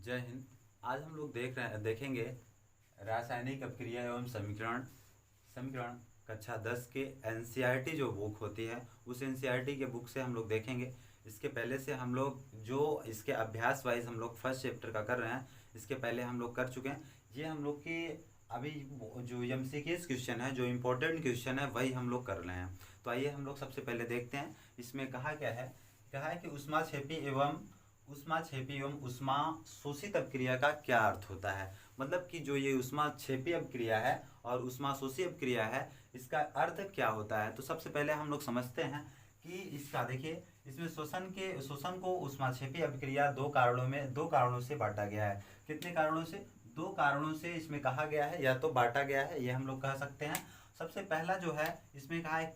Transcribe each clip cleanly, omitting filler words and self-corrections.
जय हिंद। आज हम लोग देखेंगे रासायनिक अपक्रिया एवं समीकरण समीकरण कक्षा 10 के एनसीईआरटी जो बुक होती है उस एनसीईआरटी के बुक से हम लोग देखेंगे। इसके पहले से हम लोग जो इसके अभ्यास वाइज हम लोग फर्स्ट चैप्टर का कर रहे हैं, इसके पहले हम लोग कर चुके हैं। ये हम लोग के अभी जो एमसीक्यूज क्वेश्चन है, जो इम्पोर्टेंट क्वेश्चन है, वही हम लोग कर रहे हैं। तो आइए हम लोग सबसे पहले देखते हैं इसमें कहा क्या है। कहा है कि ऊष्माक्षेपी एवं ऊष्मा शोषित अपक्रिया का क्या अर्थ होता है। मतलब कि जो ये ऊष्माक्षेपी अपक्रिया है और ऊष्मा शोषित अपक्रिया है, इसका अर्थ क्या होता है। तो सबसे पहले हम लोग समझते हैं कि इसका देखिए, इसमें शोषण को ऊष्माक्षेपी अपक्रिया दो कारणों से बांटा गया है। कितने कारणों से? दो कारणों से इसमें कहा गया है या तो बांटा गया है, ये हम लोग कह सकते हैं। सबसे पहला जो है इसमें कहा है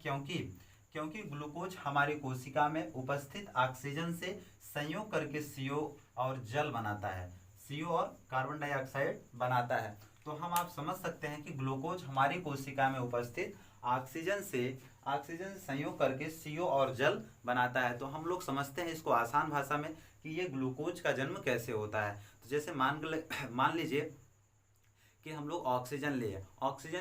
क्योंकि ग्लूकोज हमारी कोशिका में उपस्थित ऑक्सीजन से संयोग करके CO और जल बनाता है, CO और कार्बन डाइऑक्साइड बनाता है। तो हम आप समझ सकते हैं कि ग्लूकोज हमारी कोशिका में उपस्थित ऑक्सीजन से संयोग करके CO और जल बनाता है। तो हम लोग समझते हैं इसको आसान भाषा में कि ये ग्लूकोज का जन्म कैसे होता है। तो जैसे मान लीजिए कि हम लोग ऑक्सीजन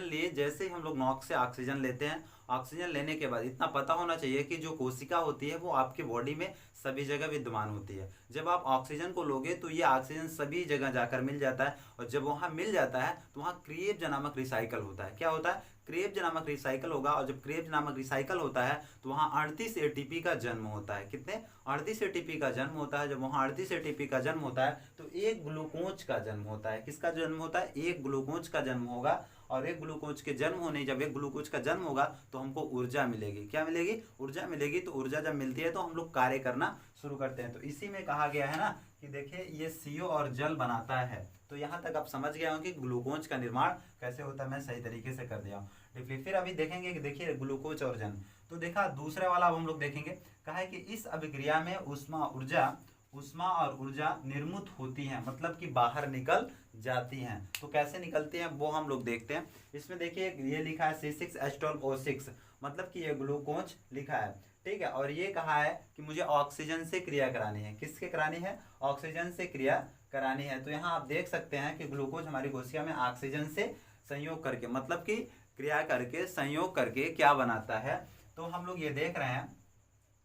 लिए जैसे ही हम लोग नॉक से ऑक्सीजन लेते हैं, ऑक्सीजन लेने के बाद इतना पता होना चाहिए कि जो कोशिका होती है वो आपके बॉडी में सभी जगह विद्यमान होती है। जब आप ऑक्सीजन को लोगे तो ये ऑक्सीजन सभी जगह जाकर मिल जाता है, और जब वहाँ मिल जाता है तो वहाँ क्रेब्ज नामक रिसाइकल होता है। क्या होता है? क्रेब्ज नामक रिसाइकल होगा, और जब क्रेब्ज नामक रिसाइकल होता है तो वहाँ 38 ATP का जन्म होता है। कितने? 38 ATP का जन्म होता है। जब वहाँ 38 ATP का जन्म होता है तो एक ग्लूकोज का जन्म होता है। किसका जन्म होता है? एक ग्लूकोज का जन्म होगा। और एक ग्लूकोज के जन्म होने जब एक ग्लूकोज का जन्म होगा तो हमको ऊर्जा मिलेगी। क्या मिलेगी? ऊर्जा मिलेगी। तो ऊर्जा जब मिलती है तो हम लोग कार्य करना शुरू करते हैं। तो इसी में कहा गया है ना कि देखिए ये CO और जल बनाता है। तो यहाँ तक आप समझ गए हो कि ग्लूकोज का निर्माण कैसे होता है। मैं सही तरीके से कर दिया हूँ। फिर अभी देखेंगे कि देखिए ग्लूकोज और जल। तो देखा दूसरे वाला अब हम लोग देखेंगे। कहा है कि इस अभिक्रिया में ऊष्मा और ऊर्जा निर्मुत होती हैं, मतलब कि बाहर निकल जाती हैं। तो कैसे निकलती हैं वो हम लोग देखते हैं। इसमें देखिए ये लिखा है C6H12O6, मतलब कि ये ग्लूकोज लिखा है, ठीक है। और ये कहा है कि मुझे ऑक्सीजन से क्रिया करानी है। किसके करानी है? ऑक्सीजन से क्रिया करानी है। तो यहाँ आप देख सकते हैं कि ग्लूकोज हमारी कोशिका में ऑक्सीजन से संयोग करके, मतलब कि क्रिया करके, संयोग करके क्या बनाता है। तो हम लोग ये देख रहे हैं।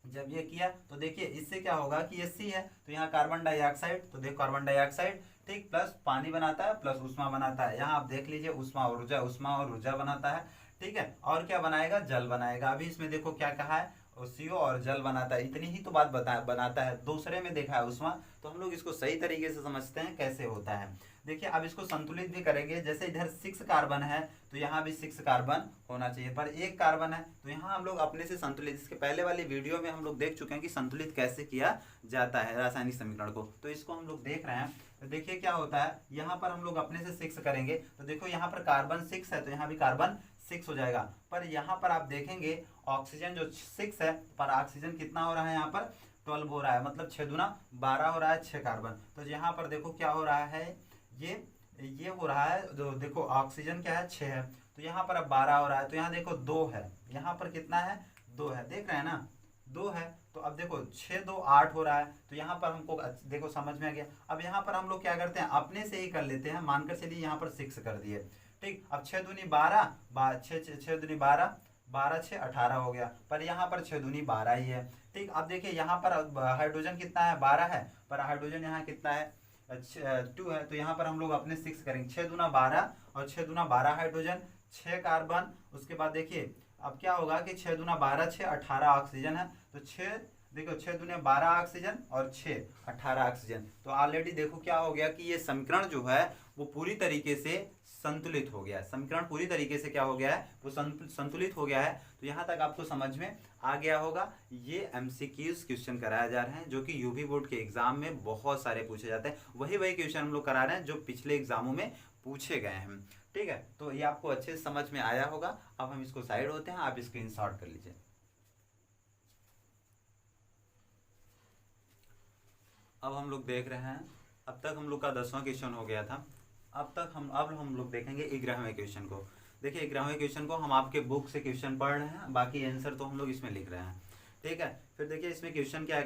जब ये किया तो देखिए इससे क्या होगा कि ये C है तो यहाँ कार्बन डाइऑक्साइड, तो देखो कार्बन डाइऑक्साइड, ठीक, प्लस पानी बनाता है, प्लस ऊष्मा बनाता है। यहाँ आप देख लीजिए ऊष्मा और ऊर्जा बनाता है, ठीक है। और क्या बनाएगा? जल बनाएगा। अभी इसमें देखो क्या कहा है, CO और जल बनाता है। इतनी ही तो बात बनाता है। दूसरे में देखा है ऊष्मा। तो हम लोग इसको सही तरीके से समझते हैं कैसे होता है। देखिए अब इसको संतुलित भी करेंगे। जैसे इधर 6 कार्बन है तो यहाँ भी 6 कार्बन होना चाहिए, पर एक कार्बन है तो यहाँ हम लोग अपने से संतुलित, इसके पहले वाली वीडियो में हम लोग देख चुके हैं कि संतुलित कैसे किया जाता है रासायनिक समीकरण को। तो इसको हम लोग देख रहे हैं। तो देखिए क्या होता है, यहाँ पर हम लोग अपने से 6 करेंगे तो देखो यहाँ पर कार्बन 6 है तो यहाँ भी कार्बन 6 हो जाएगा। पर यहाँ पर आप देखेंगे ऑक्सीजन जो 6 है, पर ऑक्सीजन कितना हो रहा है? यहाँ पर 12 हो रहा है, मतलब 6 दूना 12 हो रहा है, 6 कार्बन। तो यहाँ पर देखो क्या हो रहा है, ये हो रहा है, जो देखो ऑक्सीजन क्या है? 6 है, तो यहाँ पर अब 12 हो रहा है। तो यहाँ देखो 2 है, यहाँ पर कितना है? 2 है, देख रहे हैं ना, 2 है। तो अब देखो 6 2 8 हो रहा है। तो यहाँ पर हमको देखो समझ में आ गया। अब यहाँ पर हम लोग क्या करते हैं, अपने से ही कर लेते हैं। मानकर चलिए यहाँ पर 6 कर दिए, ठीक। अब 6 दूनी 12, 6 दूनी 12, 12 6 18 हो गया। पर यहाँ पर 6 दूनी 12 ही है, ठीक। अब देखिए यहाँ पर हाइड्रोजन कितना है? 12 है, पर हाइड्रोजन यहाँ कितना है? 2 है। तो यहाँ पर हम लोग अपने 6 करेंगे। 6 दूना 12 और 6 दूना 12 हाइड्रोजन, 6 कार्बन। उसके बाद देखिए अब क्या होगा कि 6 दूना 12 6 18 ऑक्सीजन है। तो 6 देखो 6 दूने 12 ऑक्सीजन और 6 18 ऑक्सीजन। तो ऑलरेडी देखो क्या हो गया कि ये समीकरण जो है वो पूरी तरीके से संतुलित हो गया है। समीकरण पूरी तरीके से क्या हो गया है? वो संतुलित हो गया है। तो यहाँ तक आपको समझ में आ गया होगा। ये MCQs क्वेश्चन कराया जा रहे हैं जो कि UP बोर्ड के एग्जाम में बहुत सारे पूछे जाते हैं। वही क्वेश्चन हम लोग करा रहे हैं जो पिछले एग्जामों में पूछे गए हैं, ठीक है। तो ये आपको अच्छे से समझ में आया होगा। अब हम इसको साइड होते हैं, आप स्क्रीनशॉट कर लीजिए। अब हम लोग देख रहे हैं, अब तक हम लोग का 10वां क्वेश्चन हो गया था। अब हम लोग देखेंगे 11वें क्वेश्चन को। देखिए 11वें क्वेश्चन को हम आपके बुक से क्वेश्चन पढ़ रहे हैं, बाकी आंसर तो हम लोग इसमें लिख रहे हैं, ठीक है। फिर देखिए इसमें क्वेश्चन क्या है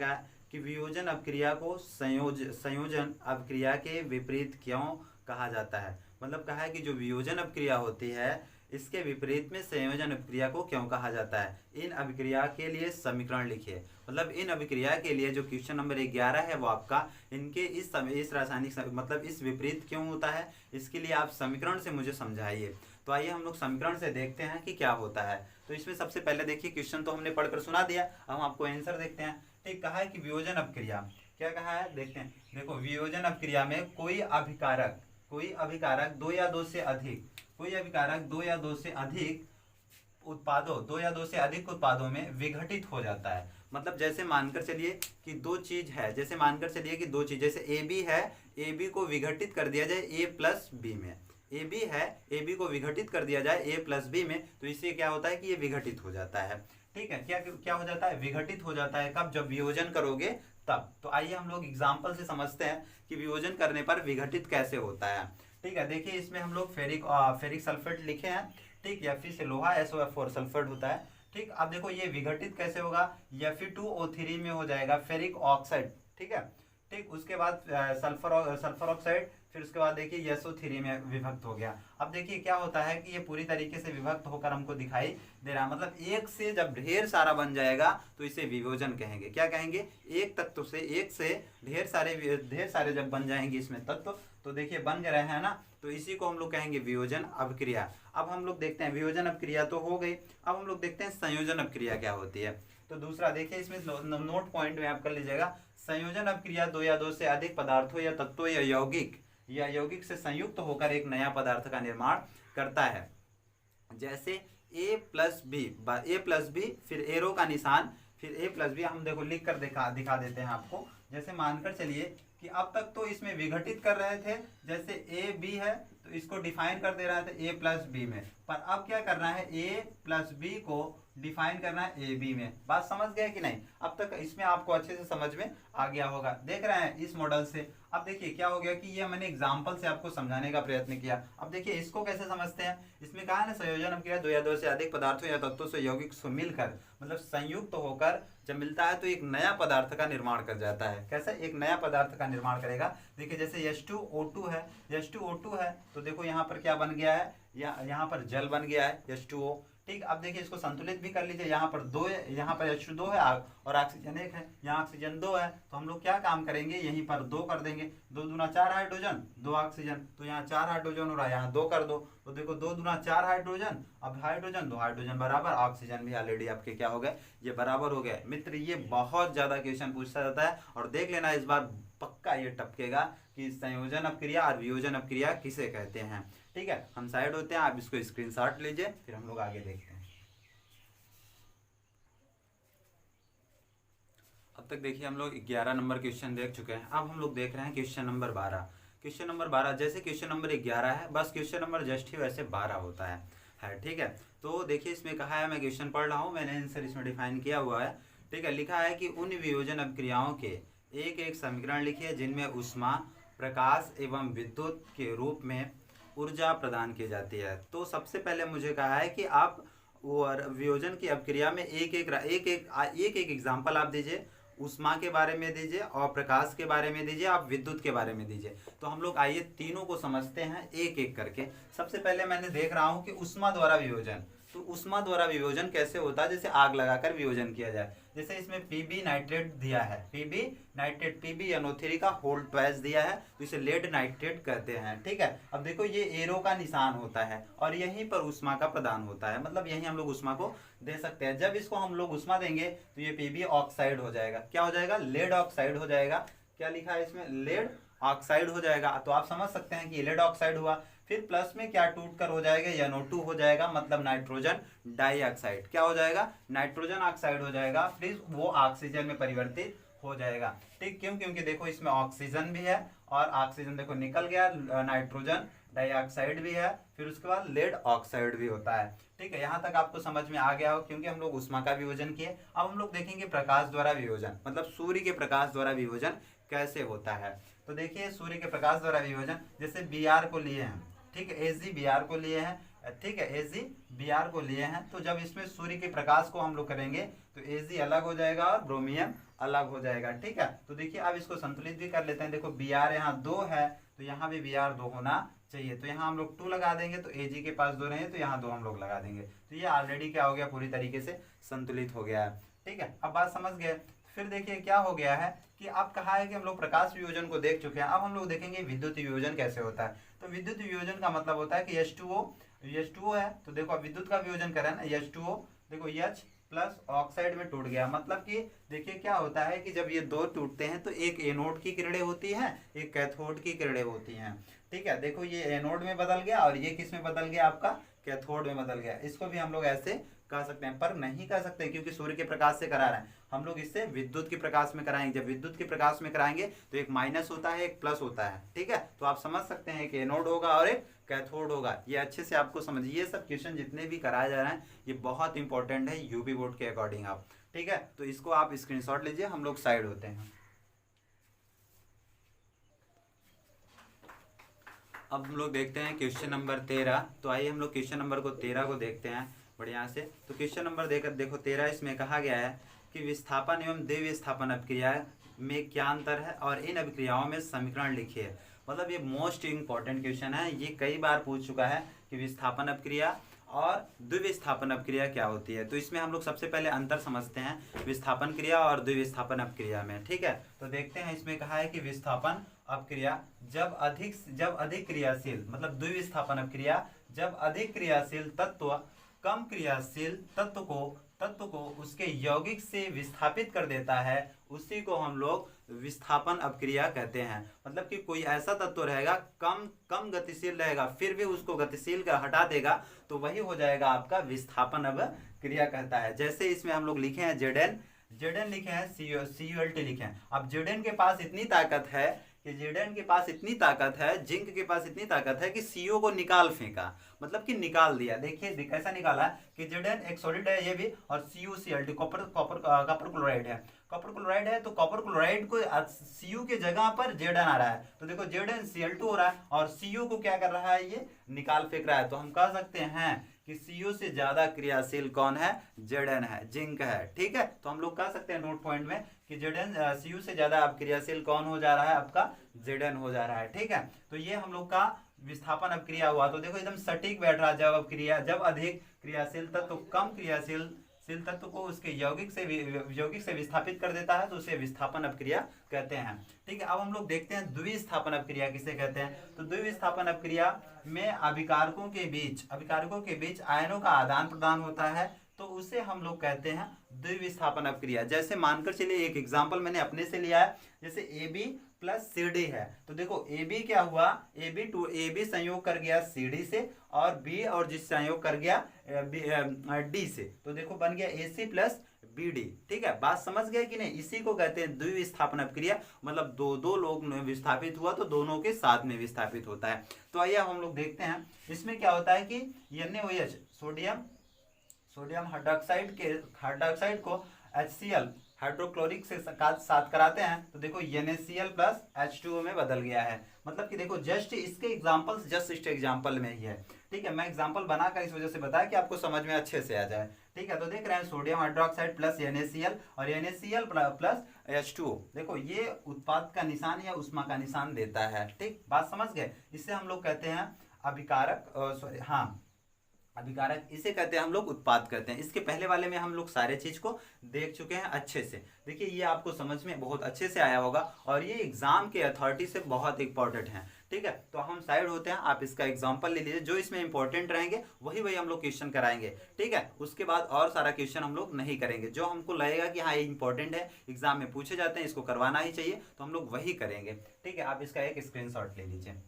कि वियोजन अपक्रिया को संयोजन अपक्रिया के विपरीत क्यों कहा जाता है। मतलब कहा है कि जो वियोजन अपक्रिया होती है इसके विपरीत में संयोजन अभिक्रिया को क्यों कहा जाता है। इन अभिक्रिया के लिए समीकरण लिखिए। मतलब इन अभिक्रिया के लिए जो क्वेश्चन नंबर 11 है वो आपका इनके इस रासायनिक मतलब इस विपरीत क्यों होता है, इसके लिए आप समीकरण से मुझे समझाइए। तो आइए हम लोग समीकरण से देखते हैं कि क्या होता है। तो इसमें सबसे पहले देखिए, क्वेश्चन तो हमने पढ़कर सुना दिया, अब हम आपको आंसर देखते हैं। ठीक, कहा है कि वियोजन अपक्रिया, क्या कहा है देखते हैं। देखो, वियोजन अपक्रिया में कोई अभिकारक दो या दो से अधिक उत्पादों में विघटित हो जाता है। मतलब जैसे मानकर चलिए कि दो चीज है, जैसे ए बी है, ए बी को विघटित कर दिया जाए ए प्लस बी में, ए बी है, ए बी को विघटित कर दिया जाए ए प्लस बी में, तो इससे क्या होता है कि ये विघटित हो जाता है। ठीक है, क्या हो जाता है, विघटित हो जाता है। कब, जब वियोजन करोगे तब। तो आइए हम लोग एग्जाम्पल से समझते हैं कि वियोजन करने पर विघटित कैसे होता है। ठीक है, देखिए इसमें हम लोग फेरिक सल्फेट लिखे हैं। ठीक, Fe से लोहा, SOF4 सल्फेट होता है। ठीक, अब देखो ये विघटित कैसे होगा, Fe2O3 में हो जाएगा फेरिक ऑक्साइड। ठीक है, ठीक, उसके बाद सल्फर ऑक्साइड, फिर उसके बाद देखिए SO3 में विभक्त हो गया। अब देखिए क्या होता है कि ये पूरी तरीके से विभक्त होकर हमको दिखाई दे रहा है। मतलब एक से जब ढेर सारा बन जाएगा तो इसे वियोजन कहेंगे। क्या कहेंगे, एक तत्व से एक से ढेर सारे जब बन जाएंगे इसमें तत्व, तो देखिए बन रहे हैं ना, तो इसी को हम लोग कहेंगे वियोजन अपक्रिया। अब हम लोग देखते हैं, वियोजन अपक्रिया तो हो गई, अब हम लोग देखते हैं संयोजन अपक्रिया क्या होती है। तो दूसरा देखिए, इसमें नोट पॉइंट में आप कर लीजिएगा, संयोजन अपक्रिया दो या दो से अधिक पदार्थों या तत्वों या यौगिक से संयुक्त होकर एक नया पदार्थ का निर्माण करता है। जैसे ए प्लस बी, फिर एरो का निशान, फिर ए प्लस बी, हम देखो लिख कर दिखा देते हैं आपको। जैसे मानकर चलिए कि अब तक तो इसमें विघटित कर रहे थे, जैसे ए बी है तो इसको डिफाइन कर दे रहा था ए प्लस बी में, पर अब क्या करना है, ए प्लस बी को डिफाइन करना है ए बी में। बात समझ गए कि नहीं, अब तक इसमें आपको अच्छे से समझ में आ गया होगा, देख रहे हैं इस मॉडल से। अब देखिए क्या हो गया कि ये मैंने एग्जांपल से आपको समझाने का प्रयत्न किया। अब देखिए इसको कैसे समझते हैं, इसमें कहा है ना संयोजन अपक्रिया दो या दो से अधिक पदार्थों या तत्वों से यौगिक से मिलकर, मतलब संयुक्त होकर जब मिलता है तो एक नया पदार्थ का निर्माण कर जाता है। कैसे, एक नया पदार्थ का निर्माण करेगा। देखिए जैसे H2O2 है, तो देखो यहाँ पर क्या बन गया है, यहाँ पर जल बन गया है H2O। ठीक, अब देखिए इसको संतुलित भी कर लीजिए, यहाँ पर H2 है और ऑक्सीजन 1 है, यहाँ ऑक्सीजन 2 है, तो हम लोग क्या काम करेंगे, यहीं पर 2 कर देंगे, 2 दूना 4 हाइड्रोजन, 2 ऑक्सीजन, तो यहाँ 4 हाइड्रोजन हो रहा है, यहाँ 2 कर दो, तो देखो 2 दूना 4 हाइड्रोजन, अब हाइड्रोजन 2 हाइड्रोजन बराबर ऑक्सीजन भी ऑलरेडी आपके क्या हो गए, ये बराबर हो गए। मित्र, ये बहुत ज्यादा क्वेश्चन पूछा जाता है और देख लेना इस बार पक्का ये टपकेगा कि संयोजन अपक्रिया और वियोजन अपक्रिया किसे कहते हैं। ठीक है, हम साइड होते हैं, आप इसको स्क्रीनशॉट लीजिए, फिर हम लोग आगे देखते हैं। अब तक देखिए हम लोग 11 नंबर क्वेश्चन देख चुके हैं, अब हम लोग देख रहे हैं क्वेश्चन नंबर 12। क्वेश्चन नंबर 12 जैसे क्वेश्चन नंबर 11 है, बस क्वेश्चन नंबर जस्ट ही वैसे 12 होता है। ठीक है, तो देखिए इसमें कहा है, मैं क्वेश्चन पढ़ रहा हूँ, मैंने आंसर इसमें डिफाइन किया हुआ है। ठीक है, लिखा है कि उन वियोजन अपक्रियाओं के एक एक समीकरण लिखिए जिनमें ऊष्मा, प्रकाश एवं विद्युत के रूप में ऊर्जा प्रदान की जाती है। तो सबसे पहले मुझे कहा है कि आप वियोजन की अपक्रिया में एक एक एग्जाम्पल आप दीजिए, ऊष्मा के बारे में दीजिए और प्रकाश के बारे में दीजिए, आप विद्युत के बारे में दीजिए। तो हम लोग आइए तीनों को समझते हैं एक एक करके। सबसे पहले मैंने देख रहा हूं कि ऊष्मा द्वारा वियोजन, तो ऊष्मा द्वारा वियोजन कैसे होता है, जैसे आग लगाकर वियोजन किया जाए। जैसे इसमें पीबी नाइट्रेट दिया है, पीबी NO3 का होल ट्वाइस दिया है, तो इसे लेड नाइट्रेट कहते हैं। ठीक है, अब देखो ये एरो का निशान होता है और यहीं पर ऊष्मा का प्रदान होता है, मतलब यहीं हम लोग ऊष्मा को दे सकते हैं। जब इसको हम लोग ऊष्मा देंगे तो ये पीबी ऑक्साइड हो जाएगा, क्या हो जाएगा, लेड ऑक्साइड हो जाएगा। क्या लिखा है इसमें, लेड ऑक्साइड हो जाएगा, तो आप समझ सकते हैं कि ये लेड ऑक्साइड हुआ। फिर प्लस में क्या टूट कर हो जाएगा, NO2 हो जाएगा, मतलब नाइट्रोजन डाइऑक्साइड। क्या हो जाएगा, नाइट्रोजन ऑक्साइड हो जाएगा, फिर वो ऑक्सीजन में परिवर्तित हो जाएगा। ठीक, क्यों, क्योंकि देखो इसमें ऑक्सीजन भी है और ऑक्सीजन देखो निकल गया, नाइट्रोजन डाइऑक्साइड भी है, फिर उसके बाद लेड ऑक्साइड भी होता है। ठीक है, यहाँ तक आपको समझ में आ गया हो, क्योंकि हम लोग ऊष्मा का वियोजन किए। अब हम लोग देखेंगे प्रकाश द्वारा वियोजन, मतलब सूर्य के प्रकाश द्वारा वियोजन कैसे होता है। तो देखिए सूर्य के प्रकाश द्वारा वियोजन, जैसे Br को लिए हैं, ठीक है, AgBr को लिए हैं, ठीक है, AgBr को लिए हैं, तो जब इसमें सूर्य के प्रकाश को हम लोग करेंगे तो Ag अलग हो जाएगा और ब्रोमियम अलग हो जाएगा। ठीक है, तो देखिए अब इसको संतुलित भी कर लेते हैं। देखो बी आर यहाँ 2 है तो यहाँ भी बी आर 2 होना चाहिए, तो यहाँ हम लोग 2 लगा देंगे, तो ए जी के पास 2 रहे तो यहाँ 2 हम लोग लगा देंगे, तो ये ऑलरेडी क्या हो गया, पूरी तरीके से संतुलित हो गया है। ठीक है, अब बात समझ गए। फिर देखिए क्या हो गया है कि अब कहा है कि हम लोग प्रकाश वियोजन को देख चुके हैं, अब हम लोग देखेंगे विद्युत वियोजन कैसे होता है। तो विद्युत वियोजन का मतलब होता है कि H2O है, तो देखो अब विद्युत का वियोजन करें ना, H2O देखो H प्लस ऑक्साइड में टूट गया, मतलब कि देखिए क्या होता है कि जब ये दो टूटते हैं तो एक एनोड की किरणें होती हैं, एक कैथोड की किरणें होती हैं। ठीक है, देखो ये एनोड में बदल गया और ये किस में बदल गया, आपका कैथोड में बदल गया। इसको भी हम लोग ऐसे कह सकते हैं, पर नहीं कह सकते क्योंकि सूर्य के प्रकाश से करा रहे हैं हम लोग, इससे विद्युत के प्रकाश में कराएंगे। जब विद्युत के प्रकाश में कराएंगे तो एक माइनस होता है, एक प्लस होता है। ठीक है, तो आप समझ सकते हैं कि एनोड होगा और एक कैथोड होगा। ये अच्छे से आपको समझिए, ये सब क्वेश्चन जितने भी कराए जा रहे हैं ये बहुत इंपॉर्टेंट है यूपी बोर्ड के अकॉर्डिंग आप। ठीक है, तो इसको आप स्क्रीनशॉट लीजिए, हम लोग साइड होते हैं। अब हम लोग देखते हैं क्वेश्चन नंबर 13। तो आइए हम लोग क्वेश्चन नंबर 13 को देखते हैं बढ़िया से। तो क्वेश्चन नंबर देखो 13, इसमें कहा गया है कि विस्थापन एवं द्विविस्थापन अभिक्रिया में क्या अंतर है और इन अभिक्रियाओं में समीकरण लिखिए। मतलब ये मोस्ट इंपॉर्टेंट क्वेश्चन है, ये कई बार पूछ चुका है कि विस्थापन अभिक्रिया और द्विविस्थापन अभिक्रिया क्या होती है। तो इसमें हम लोग सबसे पहले अंतर समझते हैं विस्थापन क्रिया और द्विविस्थापन अभिक्रिया में। ठीक है, तो देखते हैं इसमें कहा है कि विस्थापन अपक्रिया जब अधिक क्रियाशील, मतलब द्विविस्थापन अपक्रिया जब अधिक क्रियाशील तत्व कम क्रियाशील तत्व को उसके यौगिक से विस्थापित कर देता है, उसी को हम लोग विस्थापन अपक्रिया कहते हैं। मतलब कि कोई ऐसा तत्व रहेगा कम गतिशील रहेगा, फिर भी उसको गतिशील का हटा देगा, तो वही हो जाएगा आपका विस्थापन अपक्रिया कहता है। जैसे इसमें हम लोग लिखे हैं Zn लिखे हैं, CuLt लिखे हैं। अब Zn के पास इतनी ताकत है कि Zn के पास इतनी ताकत है, जिंक के पास इतनी ताकत है कि CO को निकाल फेंका, मतलब कि निकाल दिया। देखिए कैसा निकाला कि Zn एक सॉलिड है ये भी, और CuCl कॉपर क्लोराइड है। कॉपर क्लोराइड है तो कॉपर क्लोराइड को Cu के जगह पर Zn आ रहा है, तो देखो ZnCl2 हो रहा है और Cu को क्या कर रहा है, ये निकाल फेंक रहा है। तो हम कह सकते हैं कि Cu से ज्यादा क्रियाशील कौन है, Zn है, जिंक है। ठीक है, तो हम लोग कह सकते हैं नोट पॉइंट में कि Cu से ज्यादा अब क्रियाशील कौन हो जा रहा है, आपका Zn हो जा रहा है। ठीक है, तो ये हम लोग का विस्थापन अपक्रिया हुआ। तो देखो एकदम सटीक बैठ रहा है, जब अधिक क्रियाशील तत्व कम क्रियाशील तत्व को उसके यौगिक से विस्थापित कर देता है, तो उसे विस्थापन अपक्रिया कहते हैं। ठीक है, अब हम लोग देखते हैं द्विविस्थापन अपक्रिया किसे कहते हैं। तो द्विविस्थापन अपक्रिया में अभिकारकों के बीच आयनों का आदान प्रदान होता है, तो उसे हम लोग कहते हैं द्विविस्थापन अपक्रिया। जैसे मानकर चलिए, एक एग्जांपल मैंने अपने से लिया है, जैसे AB प्लस CD है, तो देखो AB क्या हुआ, AB संयोग कर गया CD से, और B और जिस संयोग कर गया D से, तो देखो बन गया AC प्लस BD। ठीक है, बात समझ गए कि नहीं। इसी को कहते हैं द्विविस्थापन अपक्रिया, मतलब दो लोग विस्थापित हुआ तो दोनों के साथ में विस्थापित होता है। तो आइए हम लोग देखते हैं इसमें क्या होता है कि NaOH सोडियम हाइड्रोक्साइड को HCl हाइड्रोक्लोरिक से साथ कराते हैं, तो देखो NaCl प्लस H2O में बदल गया है। मतलब कि देखो जस्ट इस एग्जांपल में ही है। ठीक है, मैं एग्जांपल बनाकर इस वजह से बताया कि आपको समझ में अच्छे से आ जाए। ठीक है, तो देख रहे हैं सोडियम हाइड्रोक्साइड प्लस NaCl और NaCl प्लस H2O, देखो ये उत्पाद का निशान या उष्मा का निशान देता है। ठीक, बात समझ गए। इससे हम लोग कहते हैं अभिकारक, इसे कहते हैं हम लोग उत्पाद कहते हैं। इसके पहले वाले में हम लोग सारे चीज को देख चुके हैं अच्छे से। देखिए ये आपको समझ में बहुत अच्छे से आया होगा, और ये एग्जाम के अथॉरिटी से बहुत इंपॉर्टेंट है। ठीक है, तो हम साइड होते हैं, आप इसका एग्जांपल ले लीजिए, जो इसमें इंपॉर्टेंट रहेंगे वही हम लोग क्वेश्चन कराएंगे। ठीक है, उसके बाद और सारा क्वेश्चन हम लोग नहीं करेंगे। जो हमको लगेगा कि हाँ ये इंपॉर्टेंट है, एग्जाम में पूछे जाते हैं, इसको करवाना ही चाहिए, तो हम लोग वही करेंगे। ठीक है, आप इसका एक स्क्रीनशॉट ले लीजिए।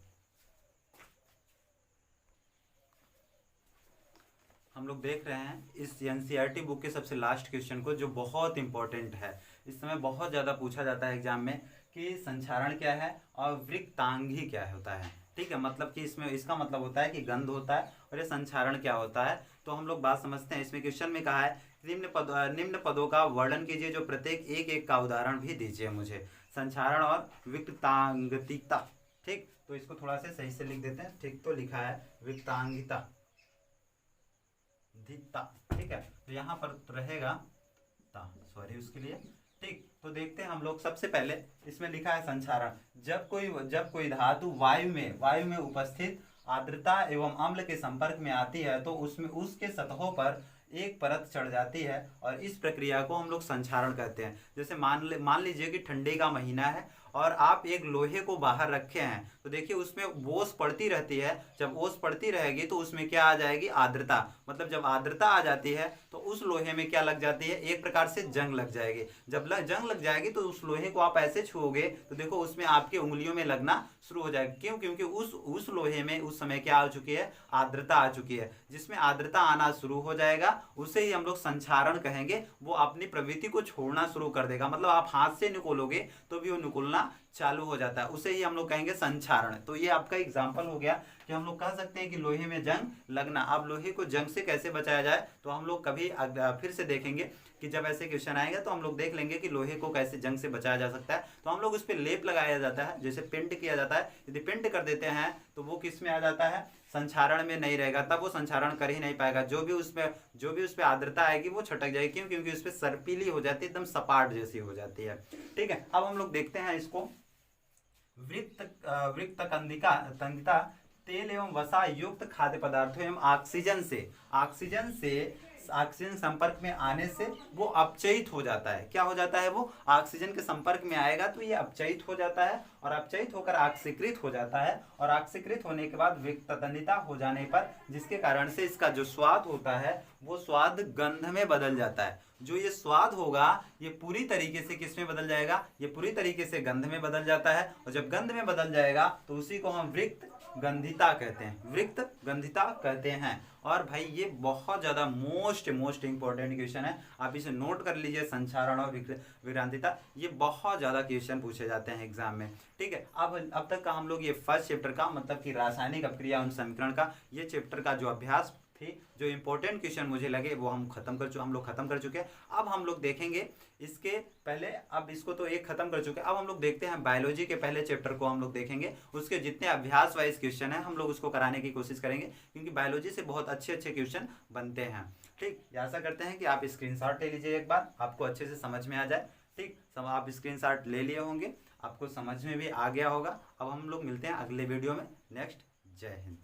हम लोग देख रहे हैं इस NCERT बुक के सबसे लास्ट क्वेश्चन को, जो बहुत इंपॉर्टेंट है। इस समय बहुत ज़्यादा पूछा जाता है एग्जाम में कि संक्षारण क्या है और वृक्तांगी क्या होता है। ठीक है, मतलब कि इसमें इसका मतलब होता है कि गंध होता है, और ये संक्षारण क्या होता है। तो हम लोग बात समझते हैं। इसमें क्वेश्चन में कहा है निम्न पदों का वर्णन कीजिए, जो प्रत्येक एक का उदाहरण भी दीजिए मुझे। संक्षारण और विक्तांगिता। ठीक, तो इसको थोड़ा सा सही से लिख देते हैं। ठीक, तो लिखा है विक्तांगिता। ठीक है, तो यहाँ पर रहेगा ता, सॉरी उसके लिए। ठीक, तो देखते हैं हम लोग। सबसे पहले इसमें लिखा है संक्षारण। जब कोई धातु वायु में उपस्थित आर्द्रता एवं अम्ल के संपर्क में आती है तो उसमें उसके सतहों पर एक परत चढ़ जाती है और इस प्रक्रिया को हम लोग संक्षारण कहते हैं। जैसे मान लीजिए कि ठंडी का महीना है और आप एक लोहे को बाहर रखे हैं, तो देखिए उसमें ओस पड़ती रहती है। जब ओस पड़ती रहेगी तो उसमें क्या आ जाएगी, आर्द्रता। मतलब जब आर्द्रता आ जाती है तो उस लोहे में क्या लग जाती है, एक प्रकार से जंग लग जाएगी। जब जंग लग जाएगी तो उस लोहे को आप ऐसे छुओगे तो देखो उसमें आपके उंगलियों में लगना शुरू हो जाएगा। क्यों? क्योंकि उस लोहे में उस समय क्या आ चुकी है, आर्द्रता आ चुकी है। जिसमें आर्द्रता आना शुरू हो जाएगा उसे ही हम लोग संक्षारण कहेंगे। वो अपनी प्रवृत्ति को छोड़ना शुरू कर देगा। मतलब आप हाथ से निकोलोगे तो भी वो निकोलना चालू हो जाता है, उसे ही हम लोग कहेंगे संक्षारण। तो ये आपका एग्जाम्पल हो गया कि हम लोग कह सकते हैं कि लोहे में जंग लगना। अब लोहे को जंग से कैसे बचाया जाए तो हम लोग कभी फिर से देखेंगे कि जब ऐसे क्वेश्चन आएगा तो हम लोग देख लेंगे कि लोहे को कैसे जंग से बचाया जा सकता है। तो हम लोग उस पर लेप लगाया जाता है, जैसे पेंट किया जाता है। यदि पेंट कर देते हैं तो वो किस में आ जाता है, संक्षारण में नहीं रहेगा, तब वो संक्षारण कर ही नहीं पाएगा। जो भी उस पर आर्द्रता आएगी वो छटक जाएगी। क्यों? क्योंकि उस पर सर्पीली हो जाती है, एकदम सपाट जैसी हो जाती है। ठीक है, अब हम लोग देखते हैं इसको। वृत्त कंदिता तेल एवं वसा युक्त खाद्य पदार्थों एवं ऑक्सीजन संपर्क में आने से वो अपचयित हो जाता है। क्या हो जाता है, वो ऑक्सीजन के संपर्क में आएगा तो ये अपचयित हो जाता है और अपचयित होकर ऑक्सीकृत हो जाता है। और ऑक्सीकृत होने के बाद विक्तनिता हो जाने पर जिसके कारण से इसका जो स्वाद होता है वो स्वाद गंध में बदल जाता है। जो ये स्वाद होगा ये पूरी तरीके से किस में बदल जाएगा, ये पूरी तरीके से गंध में बदल जाता है। और जब गंध में बदल जाएगा तो उसी को हम वृक्त गंधिता कहते हैं, वृक्त गंधिता कहते हैं। और भाई ये बहुत ज्यादा मोस्ट इंपॉर्टेंट क्वेश्चन है, आप इसे नोट कर लीजिए। संक्षारण और विक्रांतिता ये बहुत ज्यादा क्वेश्चन पूछे जाते हैं एग्जाम में। ठीक है, अब तक का हम लोग ये फर्स्ट चैप्टर का मतलब कि रासायनिक अपक्रिया एवं समीकरण का ये चैप्टर का जो अभ्यास थी, जो इंपॉर्टेंट क्वेश्चन मुझे लगे वो हम लोग खत्म कर चुके हैं। अब हम लोग देखेंगे इसके पहले, अब इसको तो एक खत्म कर चुके हैं। अब हम लोग देखते हैं बायोलॉजी के पहले चैप्टर को हम लोग देखेंगे। उसके जितने अभ्यास वाइज क्वेश्चन है हम लोग उसको कराने की कोशिश करेंगे, क्योंकि बायोलॉजी से बहुत अच्छे क्वेश्चन बनते हैं। ठीक, ऐसा करते हैं कि आप स्क्रीनशॉट ले लीजिए एक बार, आपको अच्छे से समझ में आ जाए। ठीक, सब आप स्क्रीनशॉट ले लिए होंगे, आपको समझ में भी आ गया होगा। अब हम लोग मिलते हैं अगले वीडियो में। नेक्स्ट, जय हिंद।